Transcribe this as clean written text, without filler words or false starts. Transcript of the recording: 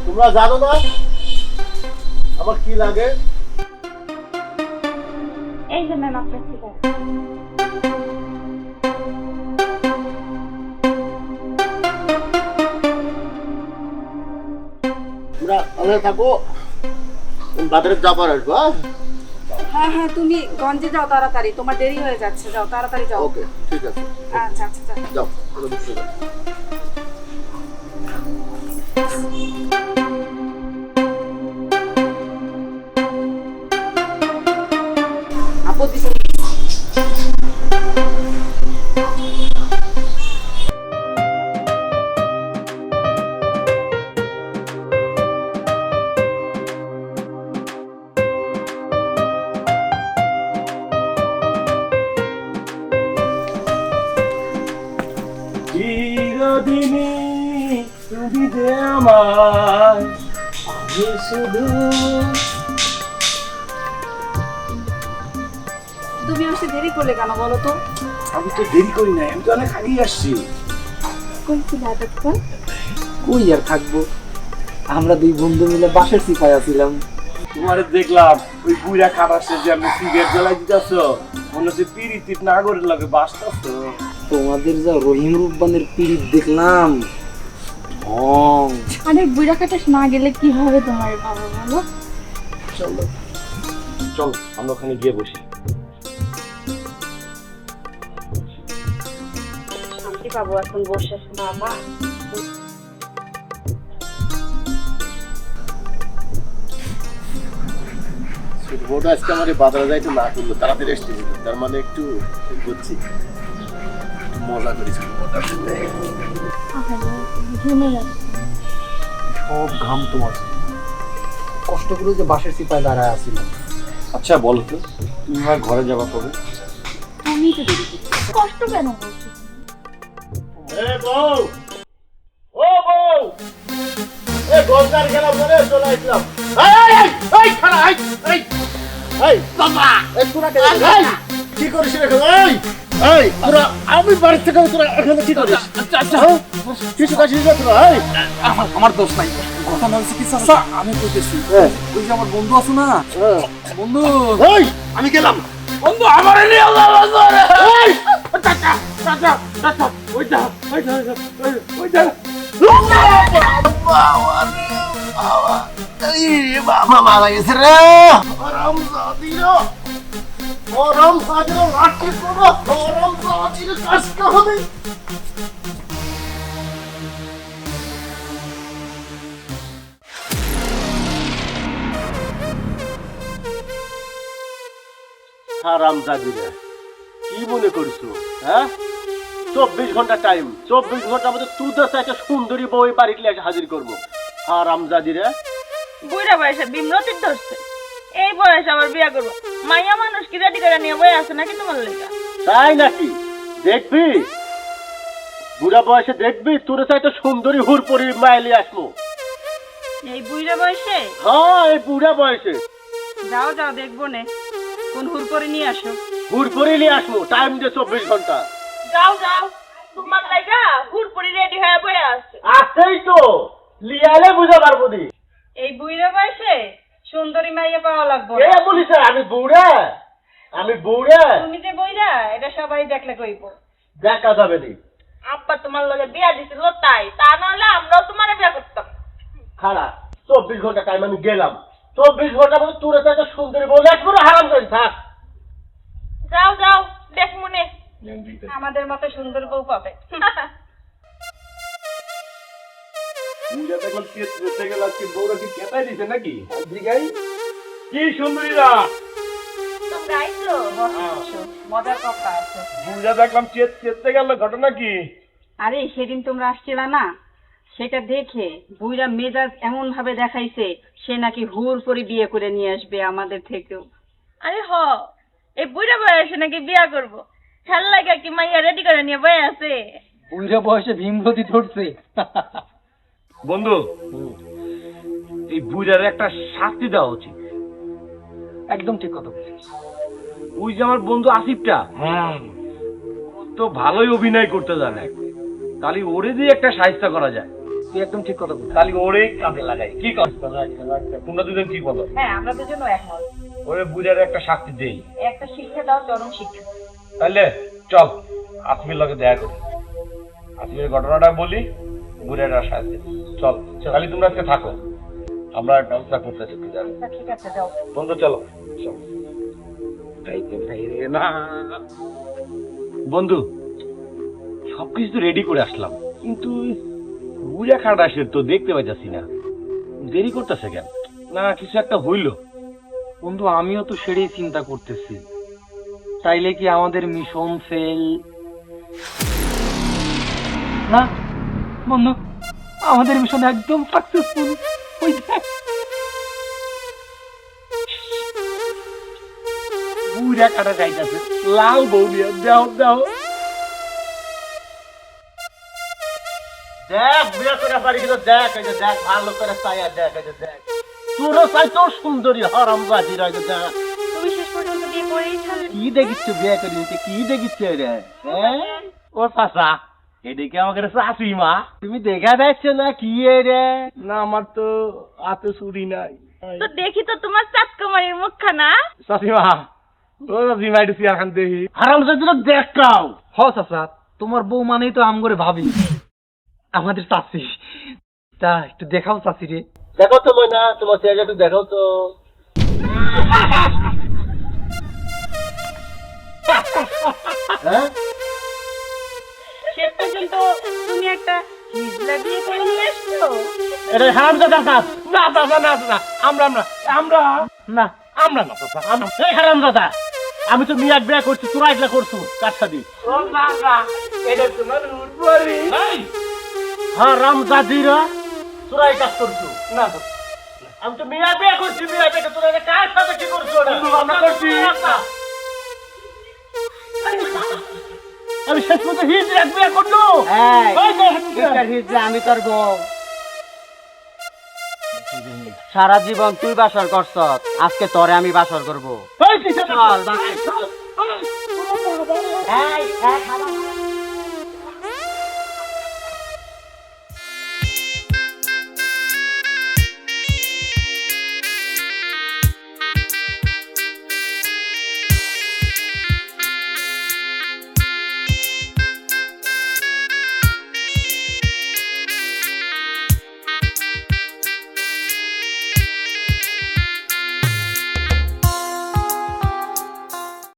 তোমরা জানো না আমার কি লাগে? এই যে ম্যাম আপনার ঠিকানা। তোমরা ভালো থাকো, বাজারে যাবার আসবো। হ্যাঁ হ্যাঁ, তুমি গঞ্জে যাও তাড়াতাড়ি, তোমার দেরি হয়ে যাচ্ছে, যাও তাড়াতাড়ি যাও। ওকে ঠিক আছে, আচ্ছা আচ্ছা যাও। যাও কোনো বিষয় না। আপত্তি চিরদিনই তুমি যে আমার, আমি শুধু। তুমি আসতে দেরি করলে কেন বলো তো? আমি তো দেরি করি নাই, আমি তো অনেক আগেই আসছি। কই ছিল এতক্ষণ? কই আর থাকবো, আমরা দুই বন্ধু মিলে বাসের সিপাই আছিলাম। তোমার দেখলাম ওই বুড়া খাবাসে যে আমি সিগারেট জ্বালাই দিতেছ, মনে হচ্ছে পিরিতি নাগরের লাগে বাসতেছ। তোমাদের যা রহিম রুব্বানের পিড়িত দেখলাম। আরে বুড়া কাটাস না গেলে কি হবে তোমার বাবা বলো? চলো চল আমরা ওখানে গিয়ে বসি। শান্তি পাবো এখন বসে বাবা। ছোট আজকে আমার বাজারে যাইতে না করলো, তাড়াতাড়ি এসে দিল, তার মানে একটু বুঝছি, মজা করেছি সব ঘাম তোমার, কষ্ট করে যে বাসের সিপাই দাঁড়ায় আছিলাম। আচ্ছা বলো তো, তুমি আমার ঘরে যাবা কবে? আমি তো দেরি করছি, কষ্ট কেন বলছি? বউ, ও বউ, গঙ্গার গেলাম বলে চলে আসলাম। কি করিস আমি বাড়ির থেকে তোরা এখানে কি করিস? কিছু কাছিস না তোরা? আমার দোষ নাই, ঘটনা হচ্ছে কি চাচা, আমি কইতেছি ওই যে আমার বন্ধু আছে না, বন্ধু আমি গেলাম। বন্ধু আমার নিয়ে বাবা মারা গেছে রে। আরাম সাদিরা, আরাম সাদিরা লাঠি করো, আরাম সাদিরা কাজটা হবে। হারাম জাদিরা, কি মনে করছো? হ্যাঁ, 24 ঘন্টা টাইম, 24 ঘন্টার মধ্যে তোদের একটা সুন্দরী বউ বাড়িতে এসে হাজির করবো। হারাম জাদিরা, বুড়া বয়সে বিমরতির ধরছে, এই বয়সে আবার বিয়া করবো? মাইয়া মানুষ কি রেডি করে নিয়ে বয়ে আছে নাকি তোমার লেগা? তাই নাকি? দেখবি বুড়া বয়সে, দেখবি তোর চাইতে সুন্দরী হুরপরি মাইলি আসবো। এই বুড়া বয়সে? হ্যাঁ, এই বুড়া বয়সে। যাও যাও দেখবো নে, কোন হুর করে নিয়ে আসো। হুরপরি নিয়ে আসবো, টাইম দিয়ে 24 ঘন্টা। যাও যাও, তোমার লাগা হুর পরি রেডি হয়ে বয়ে আছে। আসেই তো, লিয়ালে বুঝা পারবো নি। এই বুড়া বয়সে সুন্দরী মাইয়া পাওয়া লাগবে। কে বলিস আমি বুড়া? আমি বুড়া? তুমি যে বইরা এটা সবাই দেখলে কইব। দেখা যাবে নি। আব্বা তোমার লগে বিয়া দিছিল তাই, তা নাহলে আমরাও তোমারে বিয়া করতাম। খারাপ, 24 ঘন্টা টাইম আমি গেলাম। 24 ঘন্টার মধ্যে তোর চাইতে সুন্দরী বউ একবার হারাম করে থাক। যাও যাও দেখ মনে, আমাদের মতো সুন্দর বউ পাবে। দেখলাম কেস করতে গেল, আজকে বউরা কি কেটাই দিছে নাকি? দিঘাই কি সুন্দরীরা তোমরা আইছো, বসো, মজার কথা আছে। বুঝা দেখলাম চেতে গেল, ঘটনা কি? আরে সেদিন তোমরা আসছিলা না, সেটা দেখে বুইরা মেজাজ এমন ভাবে দেখাইছে সে নাকি হুর পরি বিয়ে করে নিয়ে আসবে আমাদের থেকেও। আরে হ, এই বুড়া বয়সে নাকি বিয়া করব? খেল লাগা কি মাইয়া রেডি করে নিয়ে বয়ে আছে? বুড়া বয়সে ভীমরতি ধরছে। বন্ধু, এই বুড়ার একটা শাস্তি দেওয়া উচিত। একদম ঠিক কথা বলছিস। ওই যে আমার বন্ধু আসিফটা, ও তো ভালোই অভিনয় করতে জানে, তাহলে ওরে দিয়ে একটা সাহিত্য করা যায়। তুই একদম ঠিক কথা বলছিস। তাহলে ওরে কাজে লাগাই, কি কর? তোমরা দুজন কি বলো? হ্যাঁ, আমরা দুজনও একমত। ওরে বুঝার একটা শাস্তি দেই। একটা শিক্ষা দাও, চরম শিক্ষা। তাহলে চল আসমির লগে দেখা করি, আসমির ঘটনাটা বলি, বুড়াটা সাহায্য। চল খালি তোমরা আজকে থাকো, আমরা ব্যবস্থা করতেছি। আচ্ছা, ঠিক আছে, যাও। বন্ধু চলো বন্ধু, সবকিছু তো রেডি করে আসলাম, কিন্তু বুড়া খাটাসের তো দেখতে পাইতাছি না, দেরি করতেছে কেন? না কিছু একটা হইল। বন্ধু আমিও তো সেটাই চিন্তা করতেছি, তাইলে কি আমাদের মিশন ফেল? না বন্ধু, আমাদের মিশন একদম সাকসেসফুল। ওই দেখ বুড়া কাটা যাইতাছে, লাল বউ দিয়া দাও দাও। দেখ বিয়ে করে বাড়ি গেল, দেখ এই যে দেখ ভালো করে চাইয়া দেখ এই যে দেখ তোরও চাই তোর সুন্দরী হারামজাদি রে, এই যে দেখ তুমি শেষ পর্যন্ত বিয়ে করেই ছাড়লে। কি দেখিচ্ছ বিয়ে করে নিতে, কি দেখিচ্ছ রে? হ্যাঁ ও চাচা, এদিকে আমাকে চাষি মা। তুমি দেখা যাচ্ছ না কি রে? না আমার তো হাতে চুরি নাই। তো দেখি তো তোমার চাঁদকুমারীর মুখখানা। চাষিমা, ও চাষিমা একটু চেয়ার খান দেখি। হারামজাদি রে দেখাও। হ চাচা, তোমার বউ মানেই তো আমগরে ভাবি, আমাদের চাচি। তা একটু দেখাও চাচি রে। দেখো তো ময়না, তোমার চেহারা একটু দেখাও তো। হ্যাঁ শেষ পর্যন্ত তুমি একটা হিজলা বিয়ে করে নিয়ে আসছো। এটা হারামজাদার কাজ। না চাচা না চাচা, আমরা আমরা আমরা না আমরা না চাচা, আমরা। এই হারামজাদা, আমি তো মিয়াক বিয়ে করছি, তোরা এগুলা করছো কার সাথে? ও চাচা, এটা তোমার উঠবরি। হারামজাদিরা তোরা এই কাজ করছো। না চাচা, আমি তো মিয়া বিয়ে করছি, মিয়া বিয়ে তোরা এটা কার সাথে কি করছো? আমরা করছি। আমি শেষ পর্যন্ত হিজড়া বিয়ে করলো। আমি তোর বউ, সারা জীবন তুই বাসর করছ, আজকে তোরে আমি বাসর করবো। এই কিসের চল বাসর। এই, খাবার